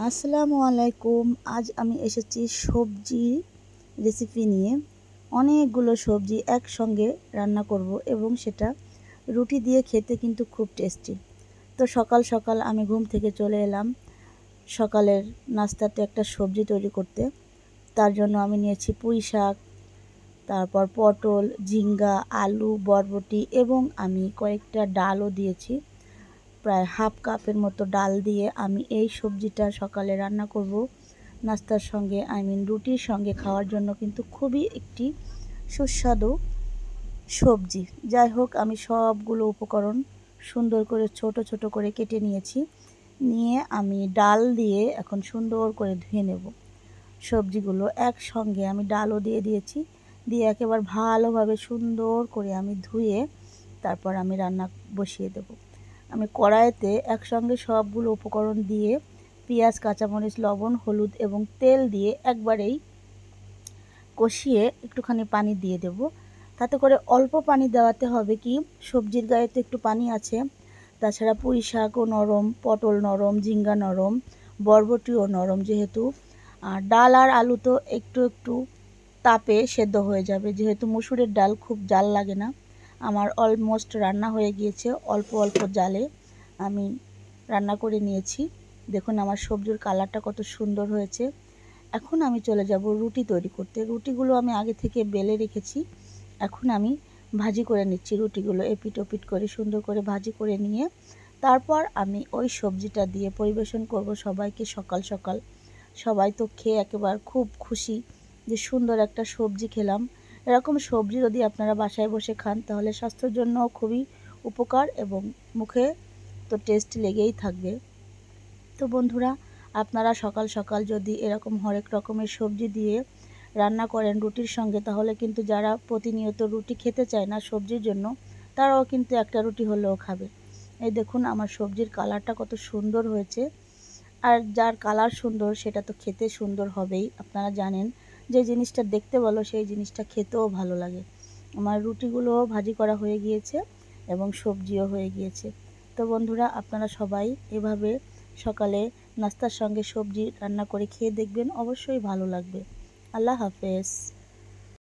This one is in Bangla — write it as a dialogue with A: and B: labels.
A: আসসালামু আলাইকুম। আজ আমি এসেছি সবজি রেসিপি নিয়ে। অনেকগুলো সবজি একসঙ্গে রান্না করব এবং সেটা রুটি দিয়ে খেতে কিন্তু খুব টেস্টি। তো সকাল সকাল আমি ঘুম থেকে চলে এলাম সকালের নাস্তাতে একটা সবজি তৈরি করতে। তার জন্য আমি নিয়েছি পুঁই শাক, তারপর পটল, ঝিঙ্গা, আলু, বরবটি এবং আমি কয়েকটা ডালও দিয়েছি। প্রায় হাফ কাপের মতো ডাল দিয়ে আমি এই সবজিটা সকালে রান্না করব নাস্তার সঙ্গে, রুটির সঙ্গে খাওয়ার জন্য কিন্তু খুবই একটি সুস্বাদু সবজি। যাই হোক, আমি সবগুলো উপকরণ সুন্দর করে ছোট ছোট করে কেটে নিয়েছি। নিয়ে আমি ডাল দিয়ে এখন সুন্দর করে ধুয়ে নেব। সবজিগুলো একসঙ্গে আমি ডালও দিয়ে দিয়েছি, দিয়ে একেবারে ভালোভাবে সুন্দর করে আমি ধুয়ে তারপর আমি রান্না বসিয়ে দেব। আমি কড়াইতে একসঙ্গে সবগুলো উপকরণ দিয়ে পেঁয়াজ, কাঁচামরিচ, লবণ, হলুদ এবং তেল দিয়ে একবারেই কষিয়ে একটুখানি পানি দিয়ে দেব। তাতে করে অল্প পানি দেওয়াতে হবে কি, সবজির গায়ে তো একটু পানি আছে, তাছাড়া পুঁই শাকও নরম, পটল নরম, ঝিঙ্গা নরম, বরবটিও নরম যেহেতু, আর ডাল আর আলু তো একটু একটু তাপে সেদ্ধ হয়ে যাবে, যেহেতু মসুরের ডাল খুব জাল লাগে না। আমার অলমোস্ট রান্না হয়ে গিয়েছে, অল্প অল্প জালে আমি রান্না করে নিয়েছি। দেখুন আমার সবজির কালারটা কত সুন্দর হয়েছে। এখন আমি চলে যাব রুটি তৈরি করতে। রুটিগুলো আমি আগে থেকে বেলে রেখেছি, এখন আমি ভাজি করে নিচ্ছি। রুটিগুলো এপিট ওপিট করে সুন্দর করে ভাজি করে নিয়ে তারপর আমি ওই সবজিটা দিয়ে পরিবেশন করব সবাইকে সকাল সকাল। সবাই তো খেয়ে একেবারে খুব খুশি যে সুন্দর একটা সবজি খেলাম। এরকম সবজি যদি আপনারা বাসায় বসে খান তাহলে স্বাস্থ্যের জন্য খুবই উপকার এবং মুখে তো টেস্ট লেগেই থাকবে। তো বন্ধুরা, আপনারা সকাল সকাল যদি এরকম হরেক রকমের সবজি দিয়ে রান্না করেন রুটির সঙ্গে, তাহলে কিন্তু যারা প্রতিনিয়ত রুটি খেতে চায় না সবজির জন্য, তারাও কিন্তু একটা রুটি হলেও খাবে। এই দেখুন আমার সবজির কালারটা কত সুন্দর হয়েছে। আর যার কালার সুন্দর সেটা তো খেতে সুন্দর হবেই। আপনারা জানেন যে জিনিসটা দেখতে ভালো সেই জিনিসটা খেতেও ভালো লাগে। আমার রুটিগুলোও ভাজি করা হয়ে গিয়েছে এবং সবজিও হয়ে গিয়েছে। তো বন্ধুরা, আপনারা সবাই এভাবে সকালে নাস্তার সঙ্গে সবজি রান্না করে খেয়ে দেখবেন, অবশ্যই ভালো লাগবে। আল্লাহ হাফেজ।